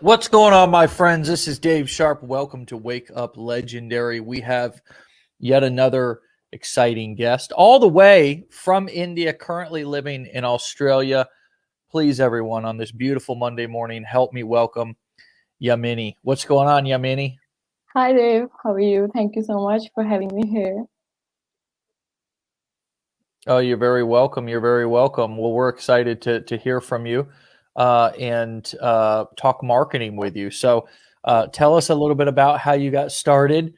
What's going on, my friends? This is Dave Sharpe. Welcome to Wake Up Legendary. We have yet another exciting guest, all the way from India, currently living in Australia. Please, everyone, on this beautiful Monday morning, help me welcome Yamini. What's going on, Yamini? Hi Dave, how are you? Thank you so much for having me here. Oh, you're very welcome. You're very welcome. Well, we're excited to hear from you and talk marketing with you. So tell us a little bit about how you got started.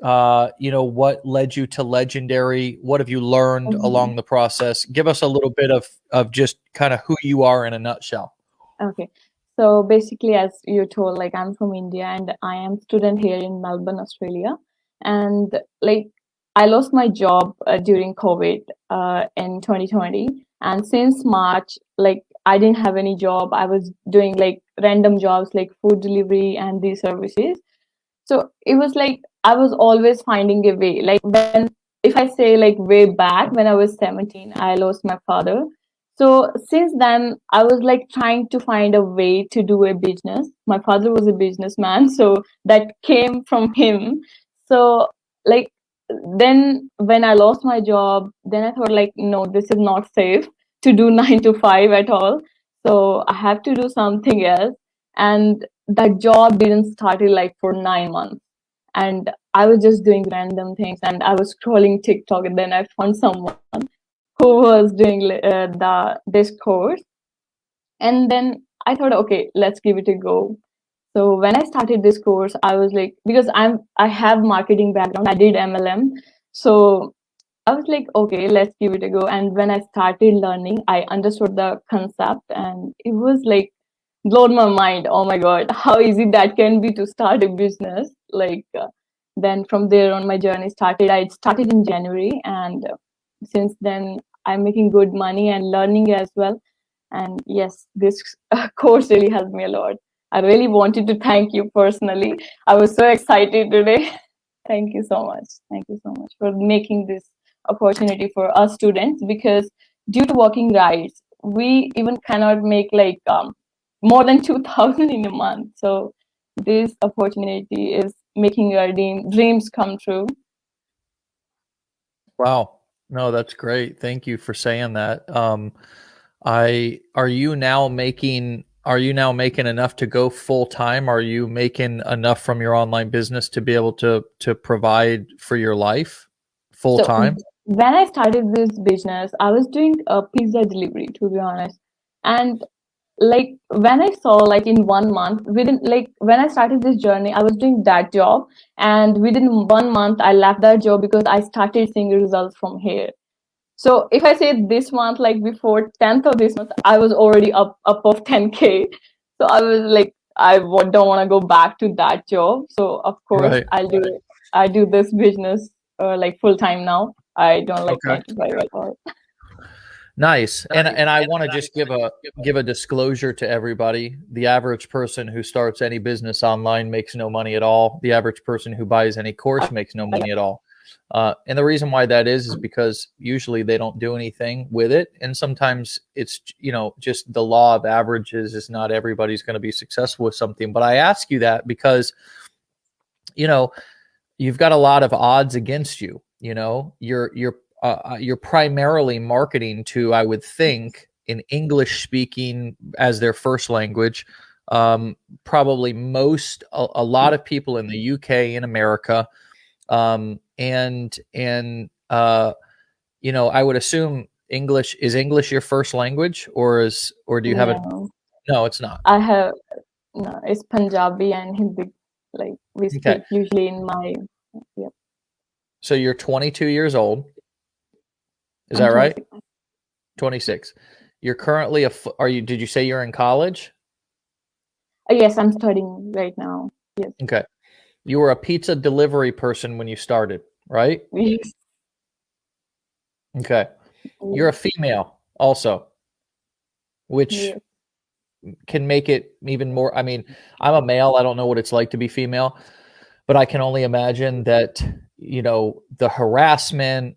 What led you to Legendary? What have you learned Mhm. along the process? Give us a little bit of just kind of who you are in a nutshell. Okay. So basically, as you told, like I'm from India and I am student here in Melbourne, Australia. And like I lost my job during COVID in 2020. And since March, like I didn't have any job. I was doing like random jobs like food delivery and these services. So it was like I was always finding a way. Like if I say like way back when I was 17, I lost my father. So since then, I was like trying to find a way to do a business. My father was a businessman, so that came from him. So like then when I lost my job, then I thought like, no, this is not safe to do 9 to 5 at all. So I have to do something else. And that job didn't start like for 9 months, and I was just doing random things, and I was scrolling TikTok, and then I found someone who was doing this course, and then I thought, okay, let's give it a go. So when I started this course, I was like, because I have marketing background, I did MLM, so I was like, okay, let's give it a go. And when I started learning, I understood the concept, and it was like blown my mind. Oh my God, how easy that can be to start a business. Then from there on, my journey started. I started in January, and since then, I'm making good money and learning as well. And yes, this course really helped me a lot. I really wanted to thank you personally. I was so excited today. Thank you so much. Thank you so much for making this opportunity for us students, because due to working rights, we even cannot make like more than 2,000 in a month. So this opportunity is making your dreams come true. Wow. No, that's great. Thank you for saying that. I are you now making enough to go full time? Are you making enough from your online business to be able to provide for your life full So time? when I started this business, I was doing a pizza delivery, to be honest. And like when I saw like in 1 month, within like when I started this journey, I was doing that job, and within 1 month, I left that job because I started seeing results from here. So if I say this month, like before 10th of this month, I was already up of 10K. So I was like, don't want to go back to that job. So of course Right. I do this business like full time now. I don't like Okay. 9 to 5 at all. Nice. And I want to just give a disclosure to everybody. The average person who starts any business online makes no money at all. The average person who buys any course makes no money at all. And the reason why that is because usually they don't do anything with it. And sometimes it's, just the law of averages is not everybody's going to be successful with something. But I ask you that because, you know, you've got a lot of odds against you. You're primarily marketing to, I would think, in English speaking as their first language. Probably a lot of people in the UK, in America, I would assume English your first language, or do you have it? No, No, it's not. I have no. It's Punjabi and Hindi. Like we Okay, speak usually in my. Yeah, so you're 22 years old. Is that I'm right? 26. 26. You're currently are you? Did you say you're in college? Yes, I'm studying right now. Yes. Okay. You were a pizza delivery person when you started, right? Yes. Okay. You're a female also, which Yes. can make it even more. I mean, I'm a male. I don't know what it's like to be female, but I can only imagine that, the harassment,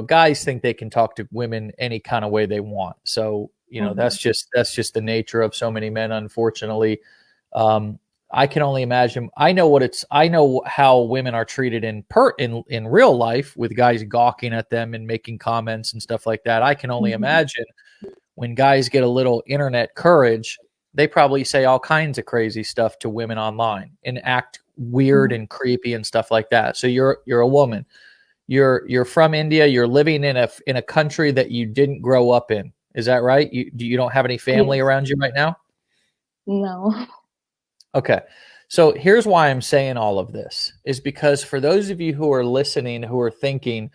guys think they can talk to women any kind of way they want. So, Mhm. that's just the nature of so many men, unfortunately. I can only imagine. I know how women are treated in real life, with guys gawking at them and making comments and stuff like that. I can only imagine when guys get a little internet courage, they probably say all kinds of crazy stuff to women online and act weird and creepy and stuff like that. So you're a woman. You're from India. You're living in a country that you didn't grow up in. Is that right? You don't have any family around you right now? No. Okay. So here's why I'm saying all of this, is because for those of you who are listening, who are thinking,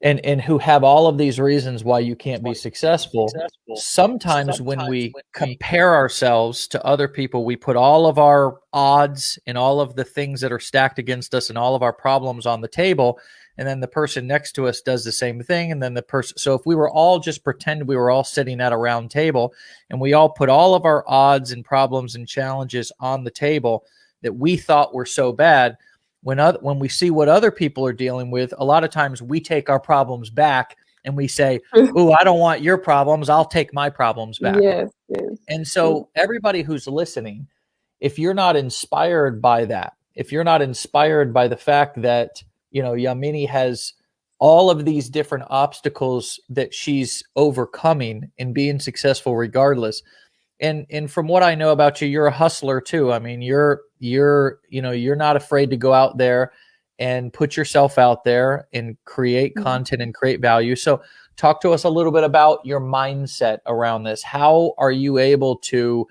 and who have all of these reasons why you can't be successful, sometimes when we compare ourselves to other people, we put all of our odds and all of the things that are stacked against us and all of our problems on the table. And then the person next to us does the same thing. And then so if we were all just pretend we were all sitting at a round table and we all put all of our odds and problems and challenges on the table that we thought were so bad, when we see what other people are dealing with, a lot of times we take our problems back and we say, "Ooh, I don't want your problems. I'll take my problems back." Yes. And so everybody who's listening, if you're not inspired by that, if you're not inspired by the fact that, Yamini has all of these different obstacles that she's overcoming and being successful regardless. And from what I know about you, you're a hustler too. I mean, you're not afraid to go out there and put yourself out there and create content and create value. So talk to us a little bit about your mindset around this. How are you able to,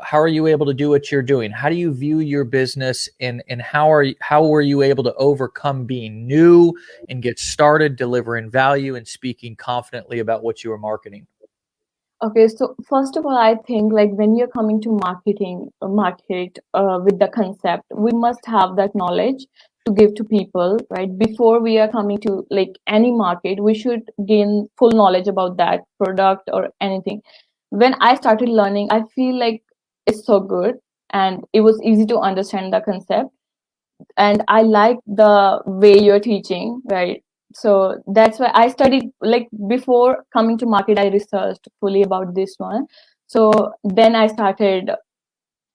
how are you able to do what you're doing? How do you view your business, and how were you able to overcome being new and get started delivering value and speaking confidently about what you were marketing? Okay, so first of all, I think like when you're coming to market with the concept, we must have that knowledge to give to people, right? Before we are coming to like any market, we should gain full knowledge about that product or anything. When I started learning, I feel like it's so good and it was easy to understand the concept. And I like the way you're teaching, right? So that's why I studied, like before coming to market, I researched fully about this one. So then I started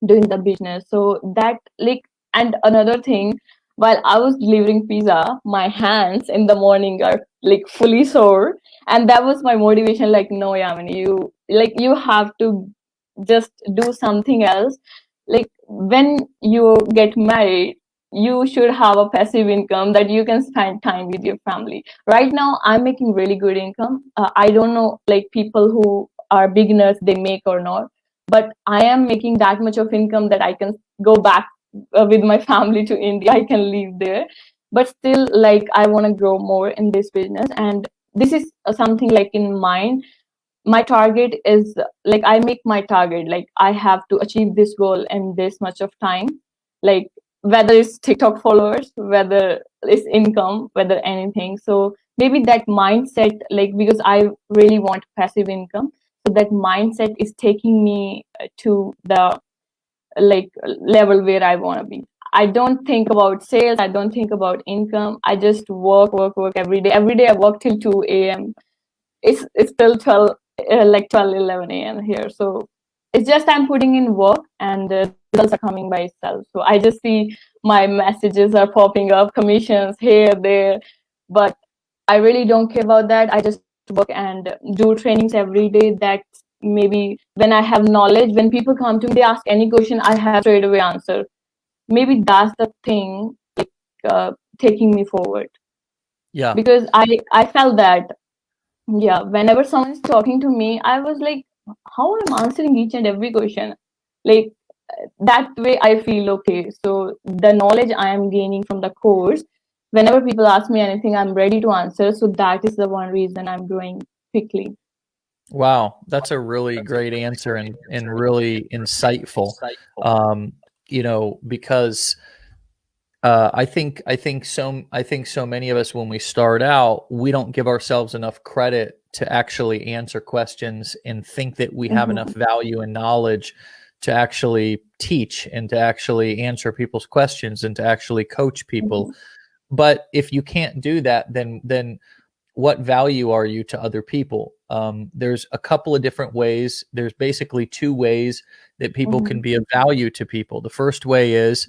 doing the business. So that like, and another thing, while I was delivering pizza, my hands in the morning are like fully sore. And that was my motivation. Like, no, Yamini, you have to just do something else. Like when you get married, you should have a passive income that you can spend time with your family. Right now, I'm making really good income. I don't know, like people who are beginners, they make or not, but I am making that much of income that I can go back with my family to India. I can live there, but still, like I want to grow more in this business, and this is something like in mind. My target is like I make my target like I have to achieve this goal in this much of time, like whether it's TikTok followers, whether it's income, whether anything. So maybe that mindset, like because I really want passive income, so that mindset is taking me to the like level where I want to be. I don't think about sales, I don't think about income. I just work every day. Every day I work till 2 a.m. It's still 12 like 12 11 a.m. here. So it's just I'm putting in work, and the results are coming by itself. So I just see my messages are popping up, commissions here, there, but I really don't care about that. I just work and do trainings every day. That maybe when I have knowledge, when people come to me, they ask any question, I have straight away answer. Maybe that's the thing, like taking me forward. Yeah. Because I felt that, yeah, whenever someone's talking to me, I was like, how I'm answering each and every question. Like that way I feel okay. So the knowledge I am gaining from the course, whenever people ask me anything, I'm ready to answer. So that is the one reason I'm growing quickly. Wow, that's a really great answer and really insightful. Because I think so many of us, when we start out, we don't give ourselves enough credit to actually answer questions and think that we have enough value and knowledge to actually teach and to actually answer people's questions and to actually coach people. But if you can't do that, then what value are you to other people? There's a couple of different ways. There's basically two ways that people can be of value to people. The first way is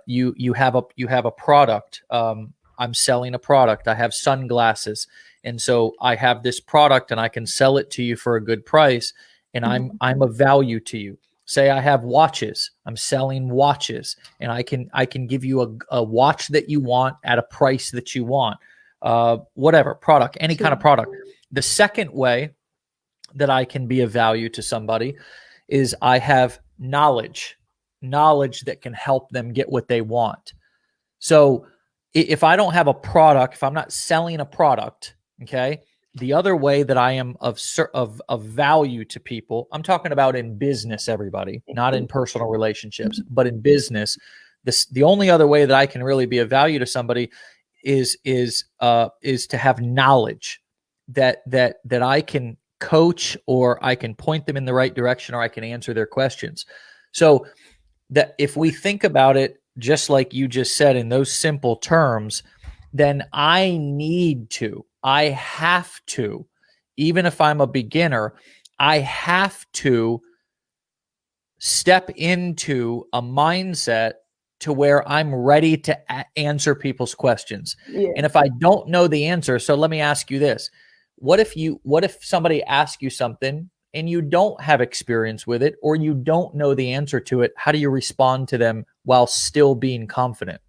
you have a product. I'm selling a product. I have sunglasses, and so I have this product, and I can sell it to you for a good price, and I'm of value to you. Say I have watches. I'm selling watches, and I can give you a watch that you want at a price that you want. Whatever product, any kind of product. The second way that I can be of value to somebody is I have knowledge that can help them get what they want. So if I don't have a product, if I'm not selling a product, okay, the other way that I am of value to people, I'm talking about in business, everybody, not in personal relationships, but in business. The only other way that I can really be of value to somebody is to have knowledge that I can coach, or I can point them in the right direction, or I can answer their questions. So that if we think about it, just like you just said in those simple terms, then I have to, even if I'm a beginner, I have to step into a mindset to where I'm ready to answer people's questions. Yeah. And if I don't know the answer, so let me ask you this. What if somebody asks you something and you don't have experience with it, or you don't know the answer to it? How do you respond to them while still being confident?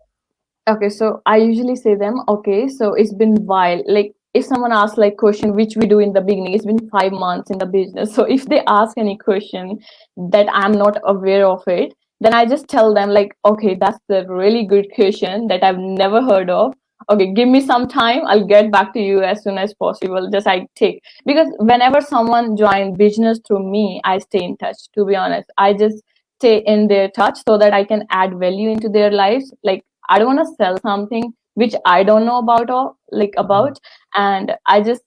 Okay, so I usually say them, okay, so it's been a while. Like if someone asks like question which we do in the beginning, it's been 5 months in the business. So if they ask any question that I'm not aware of it, then I just tell them like, okay, that's a really good question that I've never heard of. Okay, give me some time. I'll get back to you as soon as possible. Just I take, because whenever someone joins business through me, I stay in touch. To be honest, I just stay in their touch so that I can add value into their lives. Like I don't want to sell something which I don't know about, or like about, and I just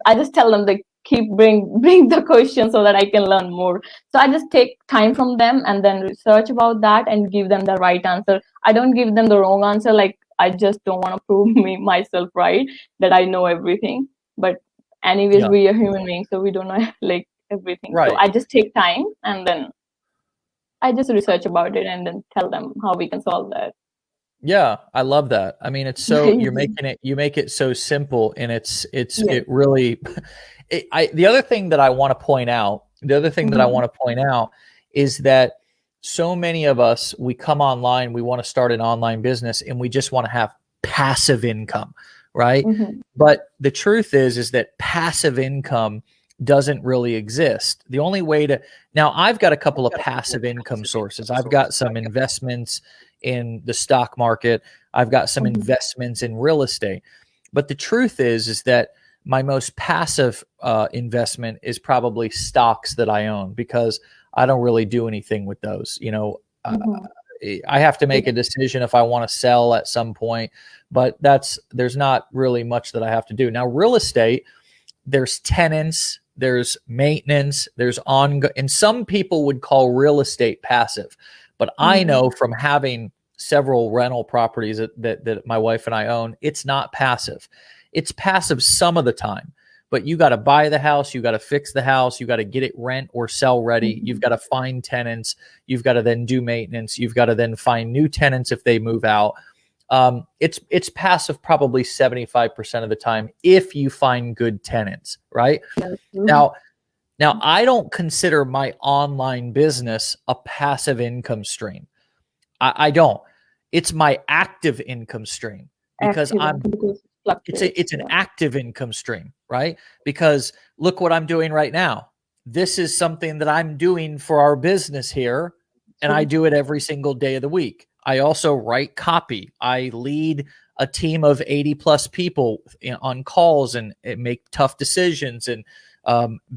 I just tell them like keep bring the question so that I can learn more. So I just take time from them and then research about that and give them the right answer. I don't give them the wrong answer. Like I just don't want to prove myself right that I know everything. But anyways, Yeah. we are human beings, so we don't know like everything. Right. So I just take time and then I just research about it and then tell them how we can solve that. Yeah, I love that. I mean, it's so you make it so simple, and it really. The other thing that I want to point out, is that so many of us, we come online, we want to start an online business, and we just want to have passive income, right? But the truth is that passive income doesn't really exist. The only way to, now I've got a couple of passive income sources. I've got some investments in the stock market. I've got some investments in real estate. But the truth is that my most passive investment is probably stocks that I own, because I don't really do anything with those. You know, I have to make a decision if I want to sell at some point, but there's not really much that I have to do. Now, real estate, there's tenants, there's maintenance, there's and some people would call real estate passive. But I know from having several rental properties that my wife and I own, it's not passive. It's passive some of the time, but you got to buy the house, you got to fix the house, you got to get it rent or sell ready. You've got to find tenants. You've got to then do maintenance. You've got to then find new tenants if they move out. It's passive probably 75% of the time if you find good tenants, right? Now, I don't consider my online business a passive income stream. I don't. It's my active income stream, because it's an active income stream, right? Because look what I'm doing right now. This is something that I'm doing for our business here, and I do it every single day of the week. I also write copy. I lead a team of 80 plus people on calls and make tough decisions and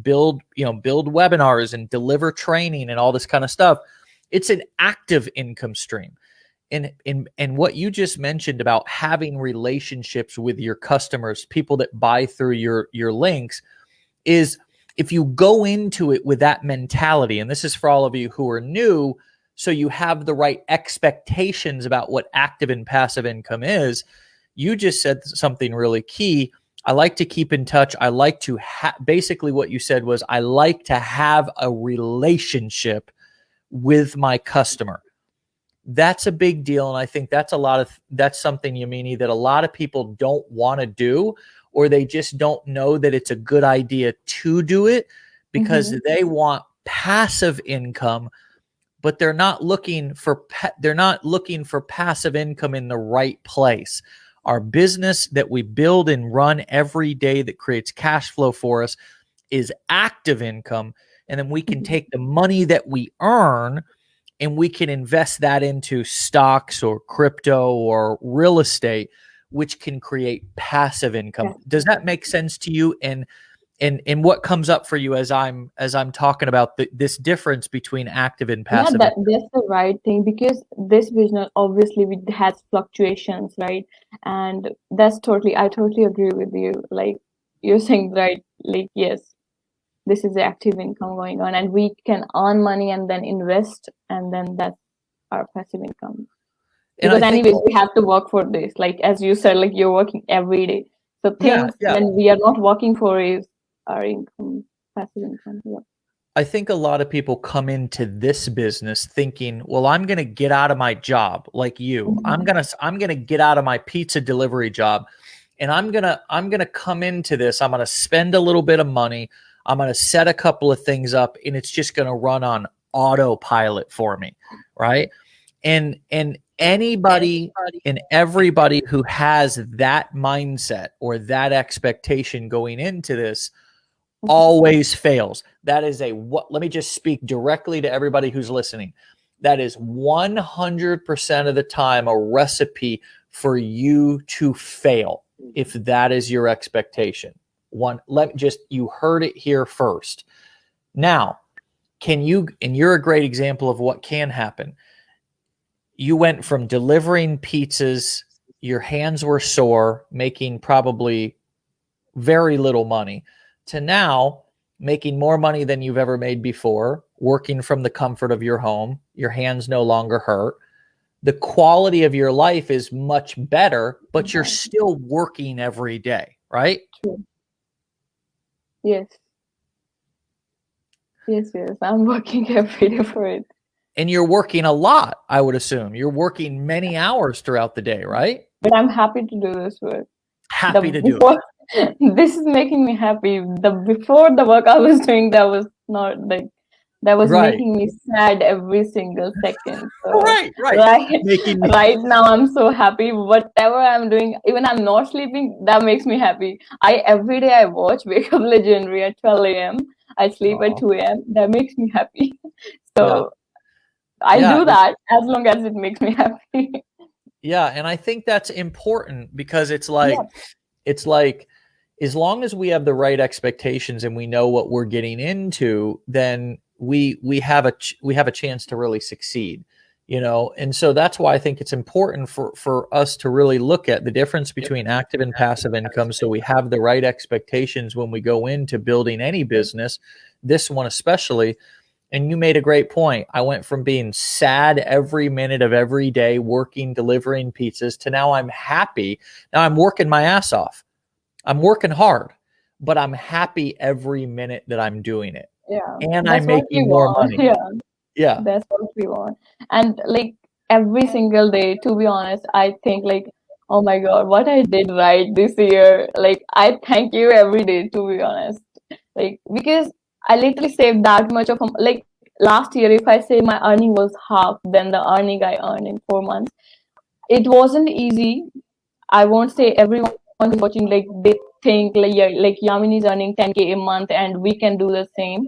build webinars and deliver training and all this kind of stuff. It's an active income stream. And what you just mentioned about having relationships with your customers, people that buy through your links, is if you go into it with that mentality, and this is for all of you who are new, so you have the right expectations about what active and passive income is. You just said something really key. I like to keep in touch. I like to basically what you said was I like to have a relationship with my customer. That's a big deal. And I think that's something, Yamini, that a lot of people don't want to do, or they just don't know that it's a good idea to do it because they want passive income, but they're not looking for passive income in the right place. Our business that we build and run every day that creates cash flow for us is active income. And then we can take the money that we earn and we can invest that into stocks or crypto or real estate, which can create passive income. Does that make sense to you? And what comes up for you as I'm talking about this difference between active and passive? Yeah, that's the right thing, because this business obviously has fluctuations, right? And I totally agree with you. Like you're saying, right? Like, yes, this is the active income going on, and we can earn money and then invest, and then that's our passive income. Because anyways, we have to work for this. Like as you said, like you're working every day. So things when we are not working for is our income, passive income. Yeah. I think a lot of people come into this business thinking, well, I'm going to get out of my job like you. I'm going to get out of my pizza delivery job, and I'm going to come into this. I'm going to spend a little bit of money. I'm going to set a couple of things up, and it's just going to run on autopilot for me, right? And anybody and everybody who has that mindset or that expectation going into this always fails. That is let me just speak directly to everybody who's listening. That is 100% of the time a recipe for you to fail if that is your expectation. You heard it here first. Now, and you're a great example of what can happen. You went from delivering pizzas, your hands were sore, making probably very little money, to now making more money than you've ever made before, working from the comfort of your home. Your hands no longer hurt. The quality of your life is much better, but you're still working every day, right? True. Yes. Yes. I'm working every day for it. And you're working a lot, I would assume. You're working many hours throughout the day, right? But I'm happy to do this work. Do it. This is making me happy. Before the work I was doing, that was not like, that was making me sad every single second. So, right now I'm so happy. Whatever I'm doing, even I'm not sleeping, that makes me happy. Every day I watch Wake Up Legendary at 12 a.m. I sleep at 2 a.m. That makes me happy. So I do that as long as it makes me happy. Yeah, and I think that's important because it's like as long as we have the right expectations and we know what we're getting into, then we have a chance to really succeed, you know. And so that's why I think it's important for us to really look at the difference between active and passive income, so we have the right expectations when we go into building any business, this one especially. And you made a great point. I went from being sad every minute of every day working, delivering pizzas, to now I'm happy. Now I'm working my ass off. I'm working hard, but I'm happy every minute that I'm doing it. Yeah. And I'm making more money. Yeah. That's what we want. And like every single day, to be honest, I think like, oh my God, what I did right this year. Like I thank you every day, to be honest. Like, because I literally saved that much of like last year, if I say my earning was half than the earning I earned in 4 months, it wasn't easy. I won't say everyone who's watching, like they think like Yamini is earning 10K a month and we can do the same.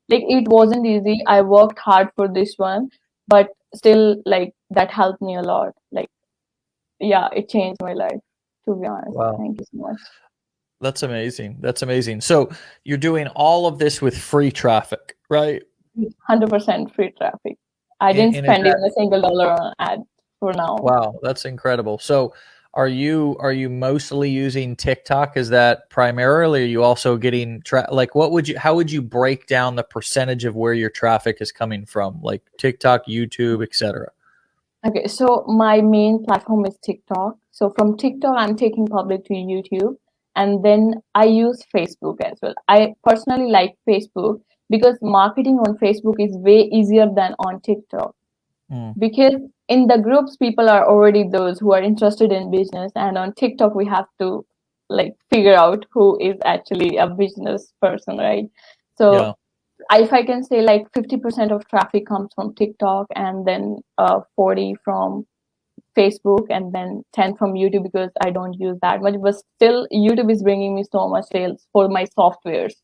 Like it wasn't easy. I worked hard for this one, but still like that helped me a lot. Like, yeah, it changed my life, to be honest. Wow. Thank you so much. That's amazing. That's amazing. So you're doing all of this with free traffic, right? 100% free traffic. I didn't spend even a single dollar on ad for now. Wow, that's incredible. So are you mostly using TikTok? Is that primarily? Are you also getting how would you break down the percentage of where your traffic is coming from, like TikTok, YouTube, etc.? Okay, so my main platform is TikTok. So from TikTok, I'm taking public to YouTube, and then I use Facebook as well. I personally like Facebook because marketing on Facebook is way easier than on TikTok. Because in the groups, people are already those who are interested in business, and on TikTok we have to like figure out who is actually a business person, right? So if I can say, like 50% of traffic comes from TikTok, and then 40 from Facebook, and then 10 from YouTube, because I don't use that much. But still, YouTube is bringing me so much sales for my softwares,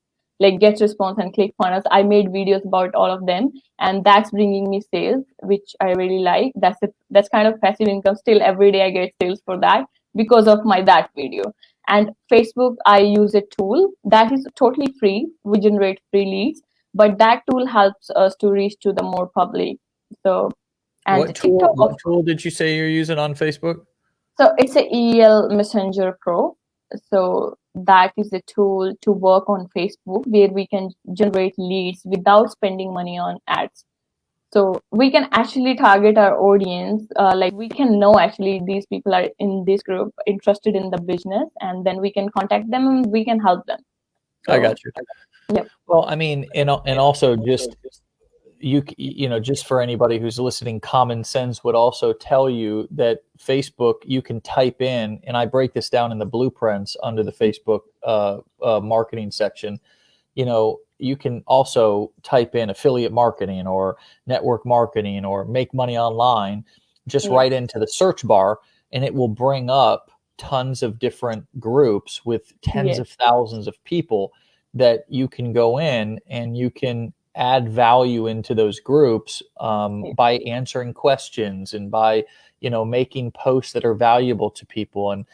like Get Response and ClickFunnels. I made videos about all of them, and that's bringing me sales, which I really like. That's kind of passive income. Still, every day I get sales for that because of that video. And Facebook, I use a tool that is totally free. We generate free leads, but that tool helps us to reach to the more public. So, and what tool did you say you're using on Facebook? So it's a EL Messenger Pro. So that is a tool to work on Facebook where we can generate leads without spending money on ads. So we can actually target our audience. Like we can know actually these people are in this group interested in the business, and then we can contact them and we can help them. So, I got you. Yep. Well, I mean, and also just you know, just for anybody who's listening, common sense would also tell you that Facebook, you can type in, and I break this down in the blueprints under the Facebook marketing section. You know, you can also type in affiliate marketing or network marketing or make money online, just right into the search bar, and it will bring up tons of different groups with tens of thousands of people that you can go in and you can add value into those groups by answering questions and by, you know, making posts that are valuable to people. And,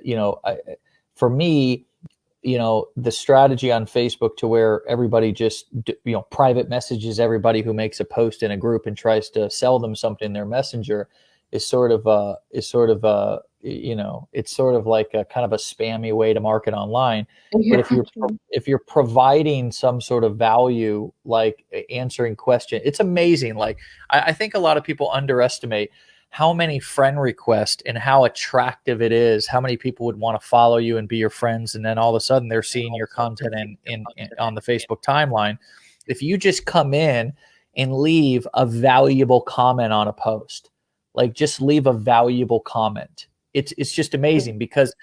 you know, for me, you know, the strategy on Facebook to where everybody just, you know, private messages everybody who makes a post in a group and tries to sell them something in their messenger is sort of you know, it's sort of like a kind of a spammy way to market online. But if you're providing some sort of value, like answering questions, it's amazing. Like I think a lot of people underestimate how many friend requests and how attractive it is, how many people would want to follow you and be your friends, and then all of a sudden they're seeing your content in on the Facebook timeline. If you just come in and leave a valuable comment on a post, like just leave a valuable comment, it's just amazing. Because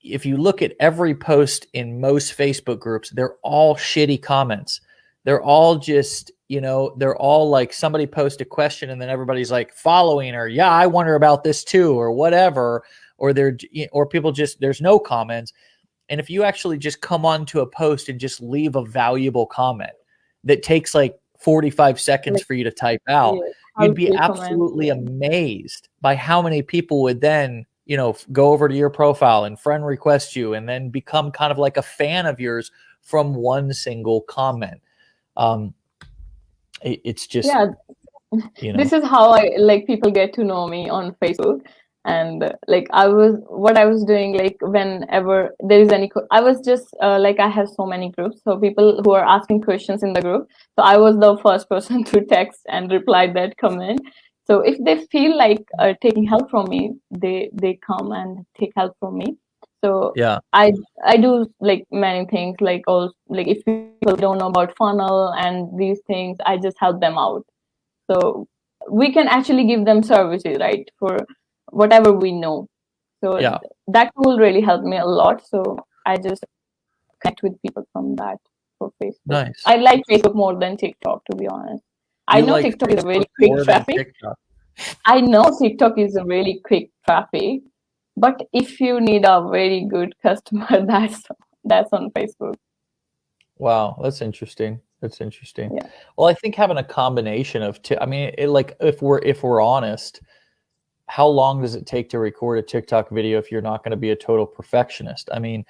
if you look at every post in most Facebook groups, they're all shitty comments. They're all just, you know, they're all like somebody post a question and then everybody's like following, or yeah, I wonder about this too, or whatever, or people just, there's no comments. And if you actually just come onto a post and just leave a valuable comment that takes like 45 seconds for you to type out, you'd be absolutely amazed by how many people would then, you know, go over to your profile and friend request you and then become kind of like a fan of yours from one single comment. It's just, you know, this is how people get to know me on Facebook. And what I was doing, like whenever there is any, I was just I have so many groups, so people who are asking questions in the group. So I was the first person to text and reply that comment. So if they feel like taking help from me, they come and take help from me. So I do like many things, like also like if people don't know about funnel and these things, I just help them out. So we can actually give them services, right, for whatever we know. So that tool really helped me a lot. So I just connect with people from that for Facebook. Nice. I like Facebook more than TikTok, to be honest. I know TikTok is a really quick traffic. I know TikTok is a really quick traffic, but if you need a very good customer, that's on Facebook. Wow, that's interesting. That's interesting. Yeah. Well, I think having a combination of I mean, like if we're honest, how long does it take to record a TikTok video if you're not going to be a total perfectionist? I mean,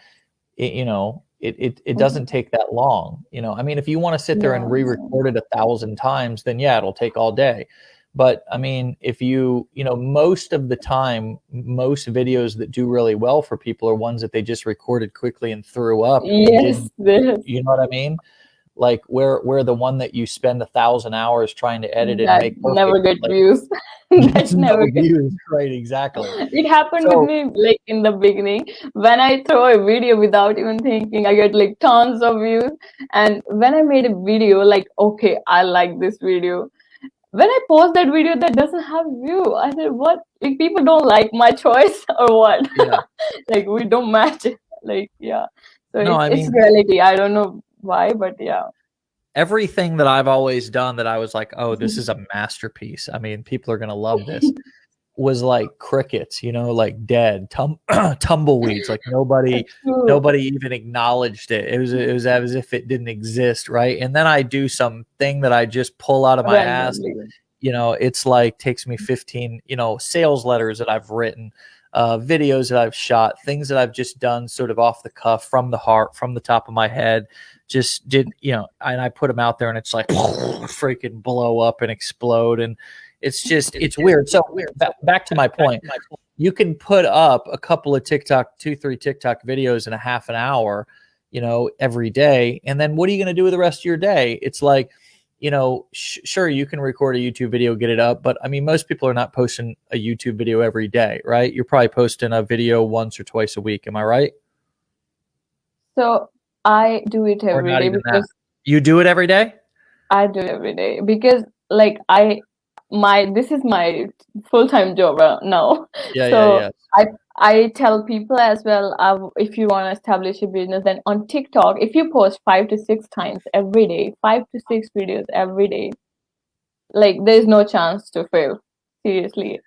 you know, it doesn't take that long. You know, I mean, if you want to sit there and re-record it 1,000 times, then yeah, it'll take all day. But I mean, if you know, most of the time, most videos that do really well for people are ones that they just recorded quickly and threw up. Yes. You know what I mean? like where the one that you spend 1,000 hours trying to edit and That make never perfect, get like, views. gets That no never get. views, right? Exactly. It happened with So me like in the beginning. When I throw a video without even thinking, I get like tons of views. And when I made a video, like, okay, I like this video. When I post that video that doesn't have view, I said, what? Like, people don't like my choice or what? yeah, Like, we don't match it. Like, yeah. So no, I it's mean, reality. I don't know why, but yeah. everything that I've always done that I was like, oh, this is a masterpiece. I mean, people are gonna love this. Was like crickets, like dead, tumbleweeds. Like True. nobody even acknowledged it. It was as if it didn't exist, right? And then I do something that I just pull out of my ass. Randomly. It's like takes me 15, sales letters that I've written, videos that I've shot, things that I've just done sort of off the cuff, from the heart, from the top of my head. Just did, and I put them out there, and it's like freaking blow up and explode. And it's weird. So back to my point. You can put up a couple of 2-3 TikTok videos in a half an hour, every day. And then what are you going to do with the rest of your day? It's like, sure, you can record a YouTube video, get it up. But I mean, most people are not posting a YouTube video every day, right? You're probably posting a video once or twice a week. Am I right? So I do it Or every not day even that? because You do it every day? I do it every day because like this is my full-time job now. Yeah, yeah, So yeah. I tell people as well, if you want to establish a business, then on TikTok, if you post 5 to 6 times every day, 5 to 6 videos every day, like there's no chance to fail. Seriously,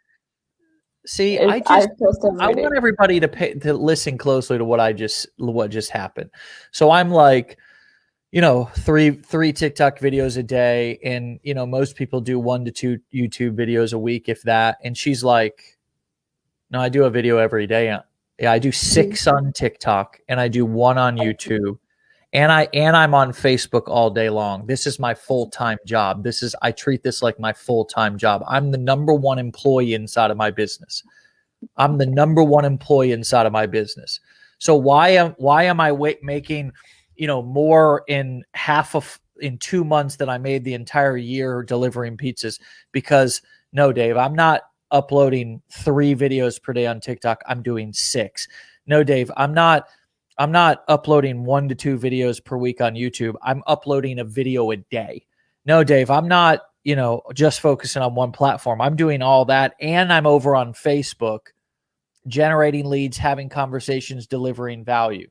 See, I post I every day. want everybody to listen closely to what just happened. So I'm like, three TikTok videos a day, and most people do 1 to 2 YouTube videos a week, if that. And she's like, no, I do a video every day. Yeah, I do 6 on TikTok, and I do 1 on YouTube, and I'm on Facebook all day long. This is my full-time job. I treat this like my full-time job. I'm the number one employee inside of my business. So why am I making, more in 2 months than I made the entire year delivering pizzas? Because no, Dave, I'm not uploading 3 videos per day on TikTok. I'm doing 6. No, Dave, I'm not uploading 1 to 2 videos per week on YouTube. I'm uploading a video a day. No, Dave, I'm not, just focusing on one platform. I'm doing all that. And I'm over on Facebook, generating leads, having conversations, delivering value.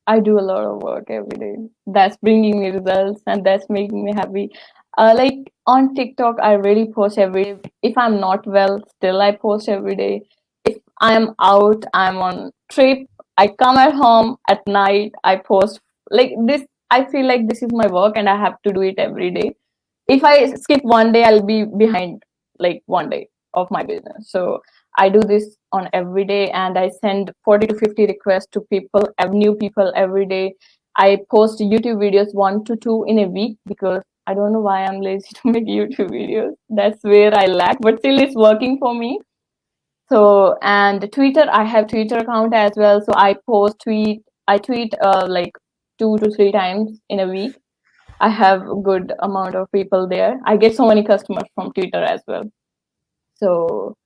I do a lot of work every day. That's bringing me results and that's making me happy. Like on TikTok, I really post every day. If I'm not well, still I post every day. If I'm out, I'm on trip, I come at home at night, I post like this. I feel like this is my work and I have to do it every day. If I skip one day, I'll be behind like one day of my business. So I do this on every day and I send 40 to 50 requests to people, new people every day. I post YouTube videos 1 to 2 in a week because I don't know why I'm lazy to make YouTube videos. That's where I lack, but still it's working for me. So, and Twitter, I have Twitter account as well. So I tweet like 2 to 3 times in a week. I have a good amount of people there. I get so many customers from Twitter as well. So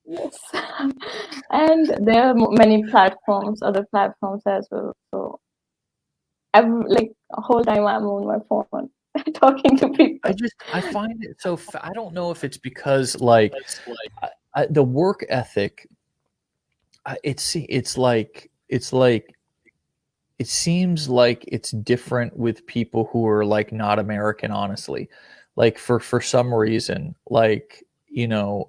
yes, and there are many platforms, other platforms as well. So like a whole time I'm on my phone talking to people. I find it so. I don't know if it's because like the work ethic. It seems like it's different with people who are like not American. Honestly, like for some reason, like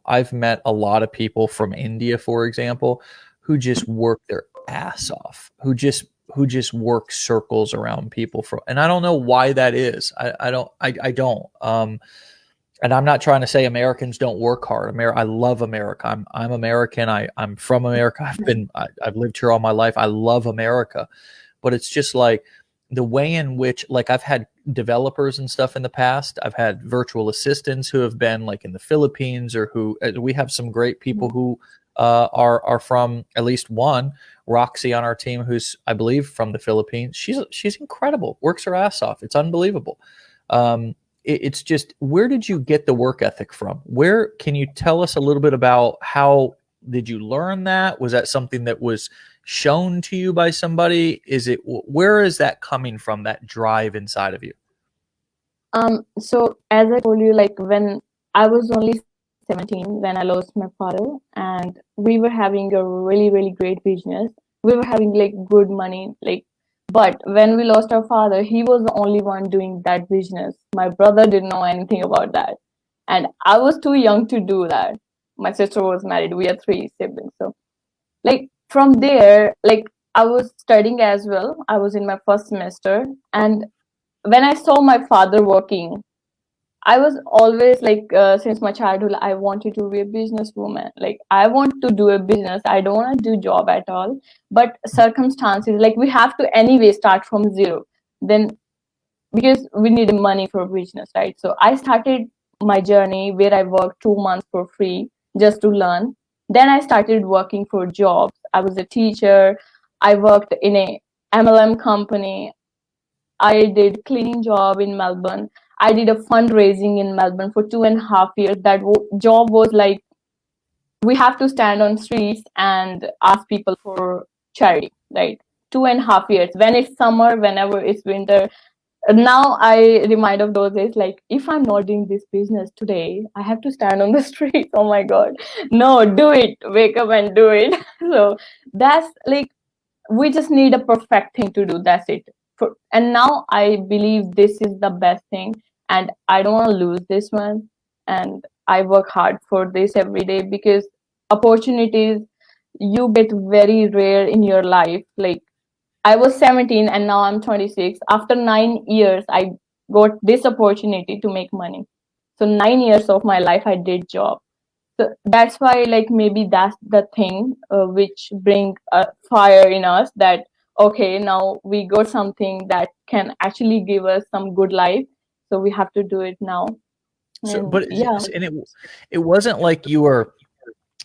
I've met a lot of people from India, for example, who just work their ass off, who just work circles around people and I don't know why that is. I don't. And I'm not trying to say Americans don't work hard. I love America. I'm American. I'm from America. I've lived here all my life. I love America, but it's just like the way in which, like, I've had developers and stuff in the past. I've had virtual assistants who have been like in the Philippines, or we have some great people who are from at least one. Roxy on our team, who's I believe from the Philippines. She's incredible. Works her ass off. It's unbelievable. It's just, where did you get the work ethic from? Where can you tell us a little bit about how did you learn that? Was that something that was shown to you by somebody? Where is that coming from? That drive inside of you? So as I told you, like when I was only 17 when I lost my father, and we were having a really, really great business. We were having like good money, like, but when we lost our father, he was the only one doing that business. My brother didn't know anything about that. And I was too young to do that. My sister was married. We are three siblings. So like from there, like I was studying as well. I was in my first semester. And when I saw my father working, I was always like, since my childhood, I wanted to be a businesswoman. Like, I want to do a business. I don't want to do job at all. But circumstances, like, we have to anyway start from zero. Then, because we need money for business, right? So I started my journey where I worked 2 months for free just to learn. Then I started working for jobs. I was a teacher. I worked in a MLM company. I did cleaning job in Melbourne. I did a fundraising in Melbourne for 2.5 years. That job was like, we have to stand on streets and ask people for charity, right? 2.5 years. When it's summer, whenever it's winter. Now I remind of those days, like, if I'm not doing this business today, I have to stand on the street. Oh my God. No, do it. Wake up and do it. So that's like, we just need a perfect thing to do. That's it. And now I believe this is the best thing, and I don't want to lose this one. And I work hard for this every day, because opportunities you get very rare in your life. Like, I was 17 and now I'm 26. After 9 years, I got this opportunity to make money. So 9 years of my life I did job. So that's why, like, maybe that's the thing which bring a fire in us, that okay, now we got something that can actually give us some good life, so we have to do it now. So, And but yeah. and it wasn't like you were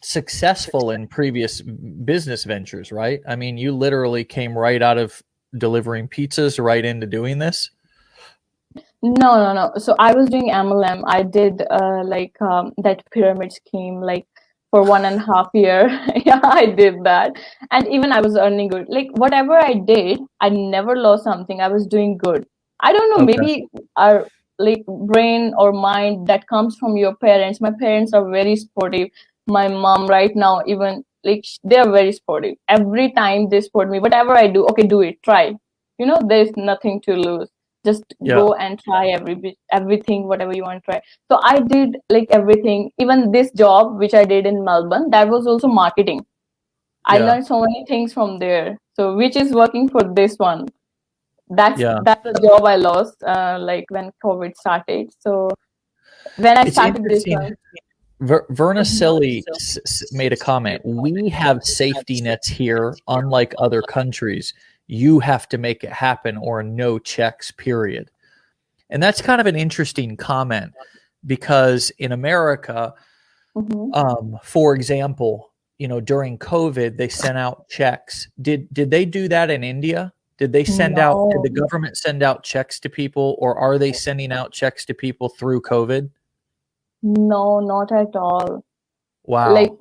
successful in previous business ventures, right? I mean, you literally came right out of delivering pizzas right into doing this. No. So I was doing MLM. I did that pyramid scheme like for 1.5 year. Yeah, I did that. And even I was earning good. Like whatever I did, I never lost something. I was doing good. I don't know, Okay. maybe our like brain or mind that comes from your parents. My parents are very sportive. My mom right now, even like they are very sportive. Every time they support me, whatever I do, okay, do it, try. There's nothing to lose, just Yeah. go and try everything, whatever you want to try. So I did like everything. Even this job which I did in Melbourne, that was also marketing. I Yeah. learned so many things from there, so which is working for this one. that's Yeah. that's the job I lost like when COVID started. So when I It's started this interesting. one. Verna Mhm. Silly made a comment. We have safety nets here, unlike other countries. You have to make it happen or no checks, period. And that's kind of an interesting comment, because in America, Mhm. for example, during COVID, they sent out checks. Did they do that in India? Did the No, government send out checks to people, or are they sending out checks to people through COVID? no, not at all. Like Wow.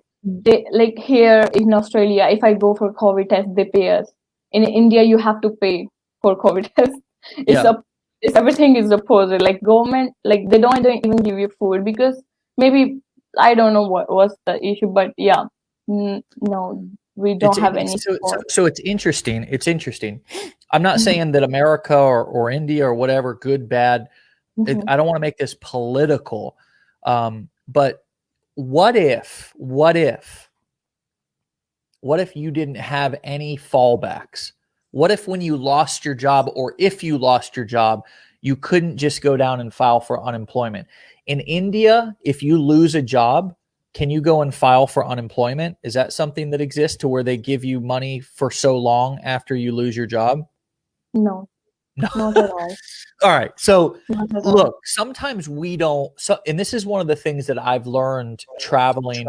like here in Australia, if I go for COVID test, they pay us. In India, you have to pay for COVID test. It's Yeah. a it's everything is opposite. Like government, like they don't even give you food, because maybe I don't know what was the issue, but yeah, no, we It's don't have it's any so so support. so it's interesting. It's interesting. I'm not Mhm, saying that America or India or whatever, good, bad. mhm. I don't want to make this political. But what if you didn't have any fallbacks? What if when you lost your job, or if you lost your job, you couldn't just go down and file for unemployment? In India, if you lose a job, can you go and file for unemployment? Is that something that exists, to where they give you money for so long after you lose your job? No, No. not at all. All right. So Not at all. look, sometimes we don't, and this is one of the things that I've learned traveling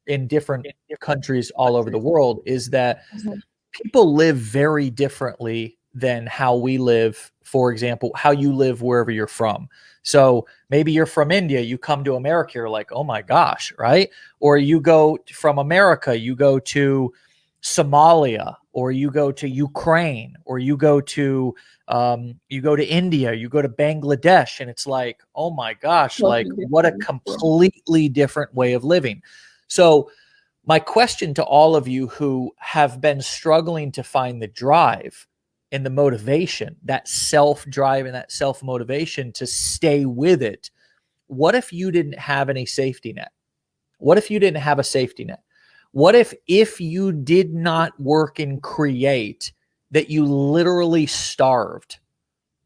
in different countries all over the world is that Mhm. people live very differently than how we live. For example, how you live wherever you're from. So maybe you're from India, you come to America, you're like, oh my gosh, right? Or you go from America, you go to Somalia, or you go to Ukraine, or you go to India, you go to Bangladesh, and it's like, oh my gosh, like Totally what a different. Yeah. completely different way of living. So my question to all of you who have been struggling to find the drive and the motivation, that self drive and that self motivation to stay with it, what if you didn't have any safety net? What if you didn't have a safety net? What if you did not work and create, that you literally starved?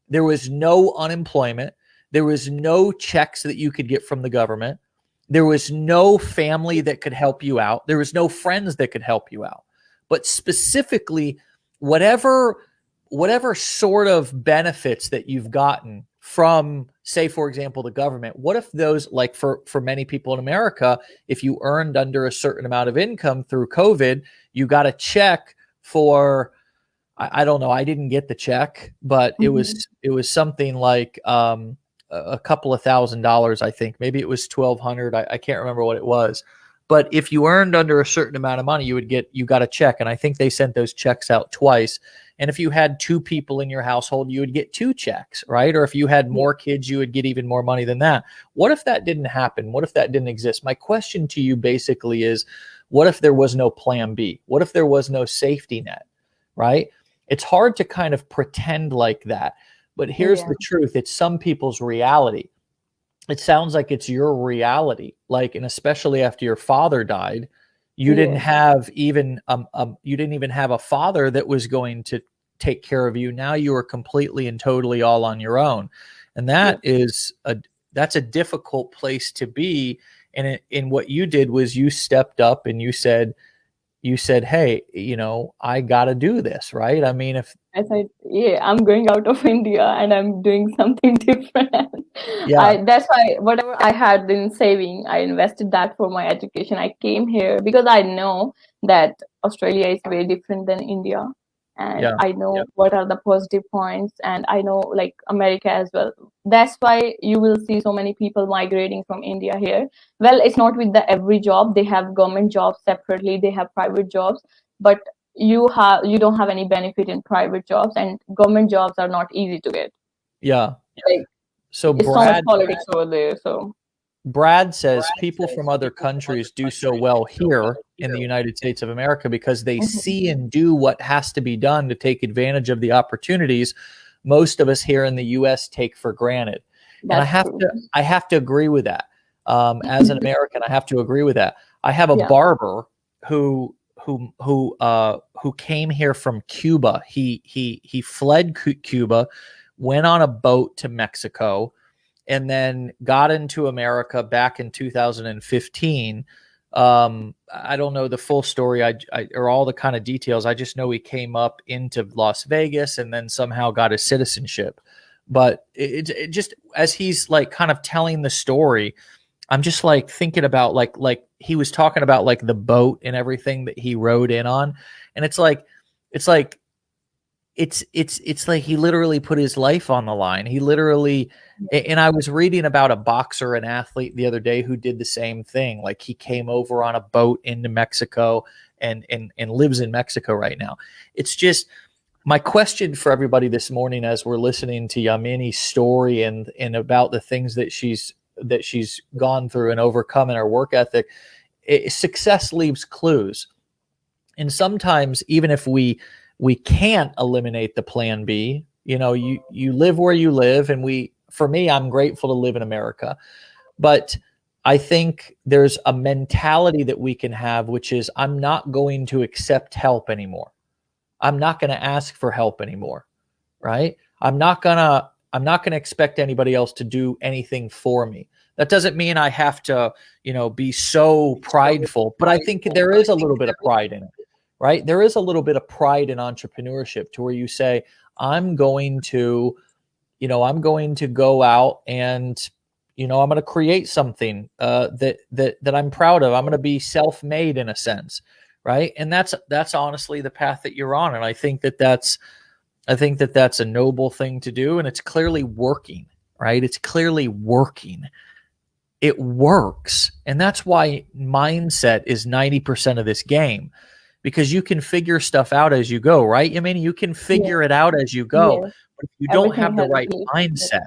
There was no unemployment. There was no checks that you could get from the government. There was no family that could help you out. There was no friends that could help you out. But specifically, whatever whatever sort of benefits that you've gotten from, say, for example, the government, what if those, like for many people in America, if you earned under a certain amount of income through COVID, you got a check for, I don't know, I didn't get the check, but it was something like a couple of $1,000, I think. Maybe it was 1,200. I can't remember what it was. But if you earned under a certain amount of money, you got a check. And I think they sent those checks out twice. And if you had two people in your household, you would get two checks, right? Or if you had more kids, you would get even more money than that. What if that didn't happen? What if that didn't exist? My question to you basically is, what if there was no plan B? What if there was no safety net, right? It's hard to kind of pretend like that. But here's the truth. It's some people's reality. It sounds like it's your reality. Like, and especially after your father died, you didn't have even you didn't even have a father that was going to take care of you. Now you are completely and totally all on your own. And that's a difficult place to be. And in what you did was you stepped up and you said, hey, I got to do this, right? I mean, if I said, yeah, I'm going out of India and I'm doing something different. yeah, That's why whatever I had been saving, I invested that for my education. I came here because I know that Australia is very different than India. And yeah, I know what are the positive points, and I know like America as well. That's why you will see so many people migrating from India here. Well, it's not with the every job. They have government jobs separately, they have private jobs, but you don't have any benefit in private jobs, and government jobs are not easy to get. yeah. Like, So it's so much politics over there. So Brad says people from other countries do so well here in the United States of America because they see and do what has to be done to take advantage of the opportunities most of us here in the US take for granted. And I have to agree with that. As an American, I have to agree with that. I have a barber who came here from Cuba. He fled Cuba, went on a boat to Mexico, and then got into America back in 2015. I don't know the full story or all the kind of details. I just know he came up into Las Vegas and then somehow got his citizenship. But it just, as he's like kind of telling the story, I'm just like thinking about like he was talking about like the boat and everything that he rode in on. And it's like he literally put his life on the line. He literally, and I was reading about a boxer, an athlete the other day who did the same thing. Like he came over on a boat into Mexico and lives in Mexico right now. It's just my question for everybody this morning, as we're listening to Yamini's story and about the things that she's gone through and overcome in her work ethic. Success leaves clues. And sometimes even if we can't eliminate the plan B, you live where you live. And for me, I'm grateful to live in America. But I think there's a mentality that we can have, which is I'm not going to accept help anymore. I'm not going to ask for help anymore, right? I'm not going to expect anybody else to do anything for me. That doesn't mean I have to, be so prideful, but I think there is a little bit of pride in it, right? There is a little bit of pride in entrepreneurship to where you say, I'm going to go out and, You know, I'm going to create something that I'm proud of. I'm going to be self-made in a sense, right? And that's honestly the path that you're on. And I think that's a noble thing to do, and it's clearly working, right? It's clearly working. It works. And that's why mindset is 90% of this game, because you can figure stuff out as you go, right? I mean, you can figure it out as you go. Yes. But if you don't Everything have the has a right place. mindset,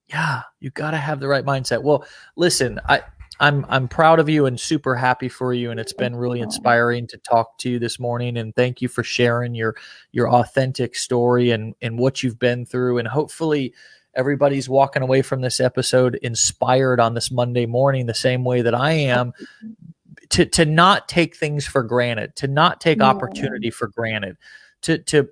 yeah, you got to have the right mindset. Well, listen, I'm proud of you and super happy for you, and it's been really inspiring to talk to you this morning. And thank you for sharing your authentic story and what you've been through. And hopefully, everybody's walking away from this episode inspired on this Monday morning, the same way that I am, to not take things for granted, to not take opportunity for granted, to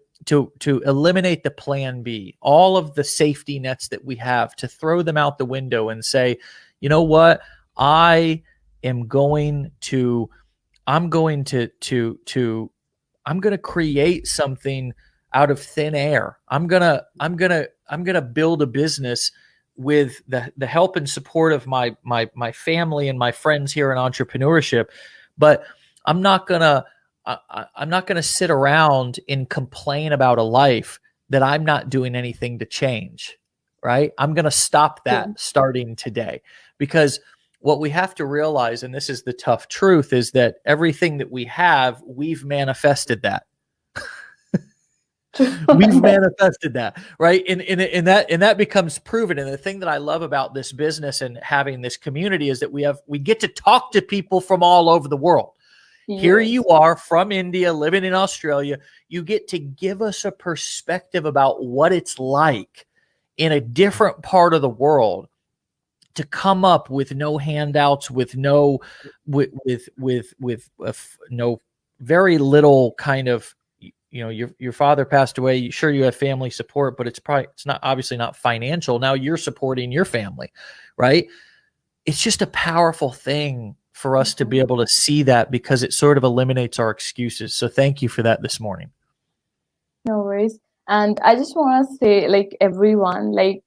eliminate the plan B, all of the safety nets that we have, to throw them out the window and say, you know what, I'm going to create something out of thin air. I'm gonna build a business with the help and support of my family and my friends here in entrepreneurship. But I'm not gonna sit around and complain about a life that I'm not doing anything to change, right? I'm going to stop that starting today, because what we have to realize, and this is the tough truth, is that everything that we have, we've manifested that. We've manifested that, right? And that becomes proven. And the thing that I love about this business and having this community is that we get to talk to people from all over the world. Here you are from India, living in Australia. You get to give us a perspective about what it's like in a different part of the world to come up with no handouts, with no very little kind of, you know, your father passed away. Sure, you have family support, but it's not obviously not financial. Now you're supporting your family, right? It's just a powerful thing for us to be able to see that, because it sort of eliminates our excuses. So thank you for that this morning. No worries. And I just want to say, like, everyone, like,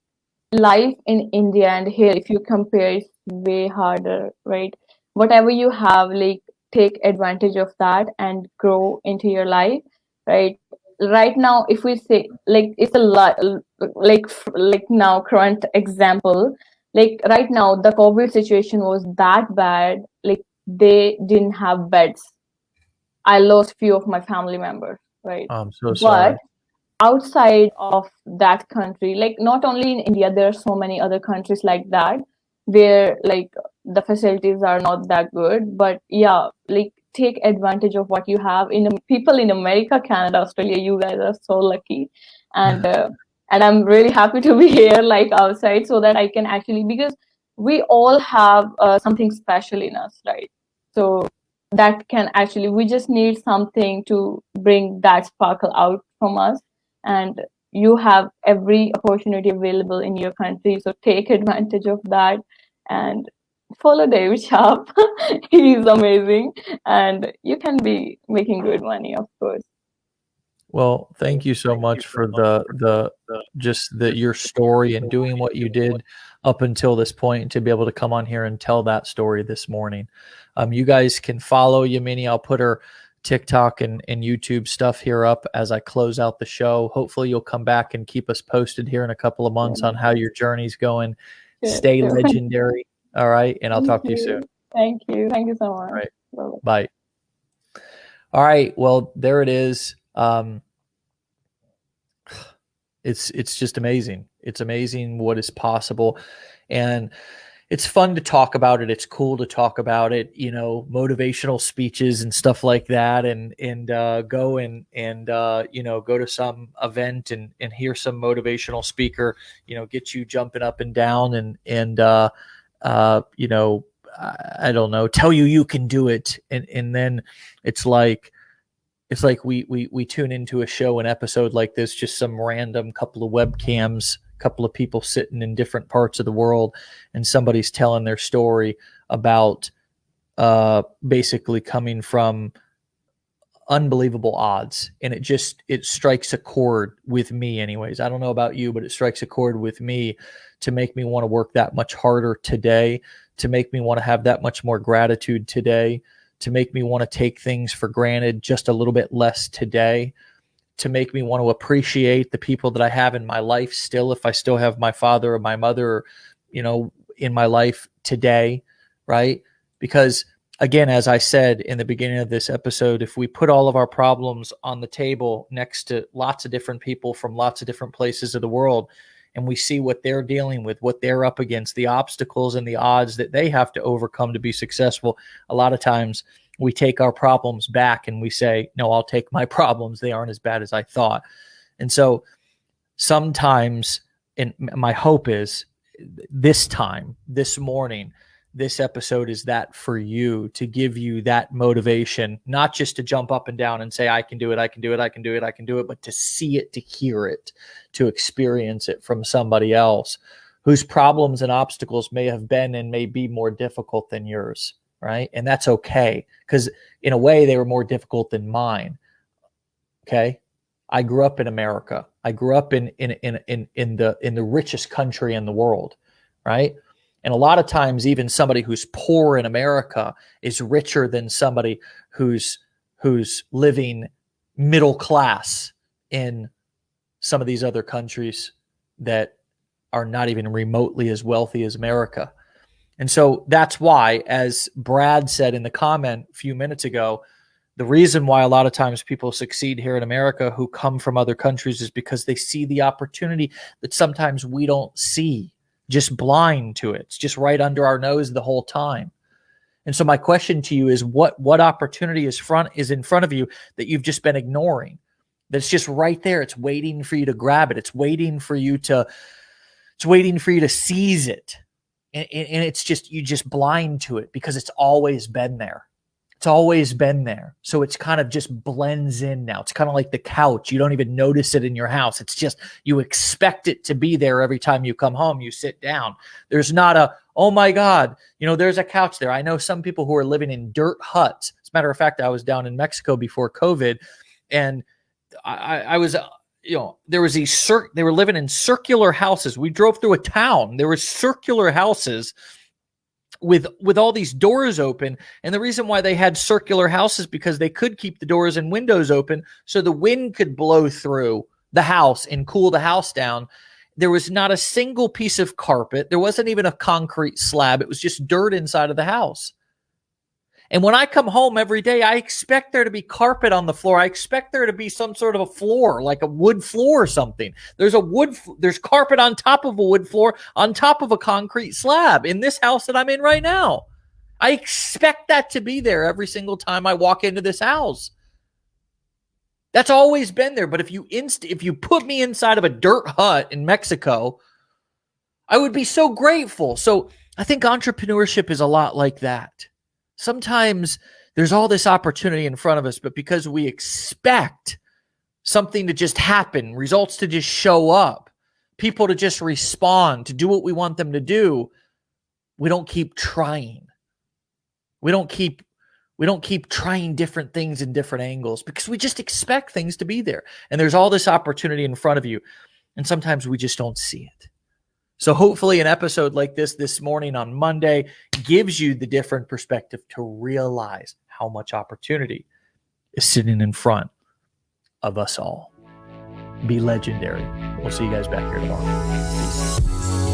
life in India and here, if you compare, it's way harder, right? Whatever you have, like, take advantage of that and grow into your life, right? Right now, if we say, like, it's a lot, like now, current example, like right now, the COVID situation was that bad, like they didn't have beds. I lost few of my family members, right? I'm so sorry. But outside of that country, like not only in India, there are so many other countries like that where like the facilities are not that good. But yeah, like take advantage of what you have. People in America, Canada, Australia, you guys are so lucky, and I'm really happy to be here, like outside, so that I can actually, because we all have something special in us, right? So that can actually, we just need something to bring that sparkle out from us, and you have every opportunity available in your country, so take advantage of that and follow David Sharpe. He's amazing, and you can be making good money, of course. Well, thank you so much for your story and doing what you did up until this point, and to be able to come on here and tell that story this morning. You guys can follow Yamini. I'll put her TikTok and YouTube stuff here up as I close out the show. Hopefully you'll come back and keep us posted here in a couple of months on how your journey's going. Stay legendary. All right. And I'll talk to you soon. Thank you. Thank you so much. All right. Bye. All right. Well, there it is. It's just amazing. It's amazing what is possible. And it's fun to talk about it. It's cool to talk about it, you know, motivational speeches and stuff like that, and go to some event and hear some motivational speaker, you know, get you jumping up and down and you know, I don't know, tell you can do it. And then it's like we tune into a show, an episode like this, just some random couple of webcams, couple of people sitting in different parts of the world, and somebody's telling their story about basically coming from unbelievable odds, and it strikes a chord with me anyways. I don't know about you, but it strikes a chord with me to make me want to work that much harder today, to make me want to have that much more gratitude today, to make me want to take things for granted just a little bit less today, to make me want to appreciate the people that I have in my life still, if I still have my father or my mother, in my life today, right? Because again, as I said in the beginning of this episode, if we put all of our problems on the table next to lots of different people from lots of different places of the world, and we see what they're dealing with, what they're up against, the obstacles and the odds that they have to overcome to be successful, a lot of times we take our problems back and we say, no, I'll take my problems. They aren't as bad as I thought. And so sometimes, and my hope is this morning, this episode is that for you, to give you that motivation, not just to jump up and down and say, I can do it, I can do it, I can do it, I can do it, but to see it, to hear it, to experience it from somebody else whose problems and obstacles may have been and may be more difficult than yours, right? And that's okay, because in a way they were more difficult than mine. Okay. I grew up in America. I grew up in the richest country in the world, right? And a lot of times, even somebody who's poor in America is richer than somebody who's living middle class in some of these other countries that are not even remotely as wealthy as America. And so that's why, as Brad said in the comment a few minutes ago, the reason why a lot of times people succeed here in America who come from other countries is because they see the opportunity that sometimes we don't see. Just blind to it. It's just right under our nose the whole time. And so my question to you is, what opportunity is in front of you that you've just been ignoring? That's just right there. It's waiting for you to grab it. It's waiting for you to seize it. And it's just, you just blind to it because it's always been there. It's always been there. So it's kind of just blends in now. It's kind of like the couch. You don't even notice it in your house. It's just, you expect it to be there every time you come home, you sit down. There's not a, oh my God, there's a couch there. I know some people who are living in dirt huts. As a matter of fact, I was down in Mexico before COVID, and I was, there was they were living in circular houses. We drove through a town. There were circular houses with all these doors open. And the reason why they had circular houses because they could keep the doors and windows open so the wind could blow through the house and cool the house down. There was not a single piece of carpet. There wasn't even a concrete slab. It was just dirt inside of the house. And when I come home every day, I expect there to be carpet on the floor. I expect there to be some sort of a floor, like a wood floor or something. There's carpet on top of a wood floor, on top of a concrete slab in this house that I'm in right now. I expect that to be there every single time I walk into this house. That's always been there. But if you put me inside of a dirt hut in Mexico, I would be so grateful. So I think entrepreneurship is a lot like that. Sometimes there's all this opportunity in front of us, but because we expect something to just happen, results to just show up, people to just respond, to do what we want them to do, we don't keep trying. We don't keep trying different things in different angles because we just expect things to be there. And there's all this opportunity in front of you, and sometimes we just don't see it. So hopefully an episode like this morning on Monday gives you the different perspective to realize how much opportunity is sitting in front of us all. Be legendary. We'll see you guys back here tomorrow. Peace.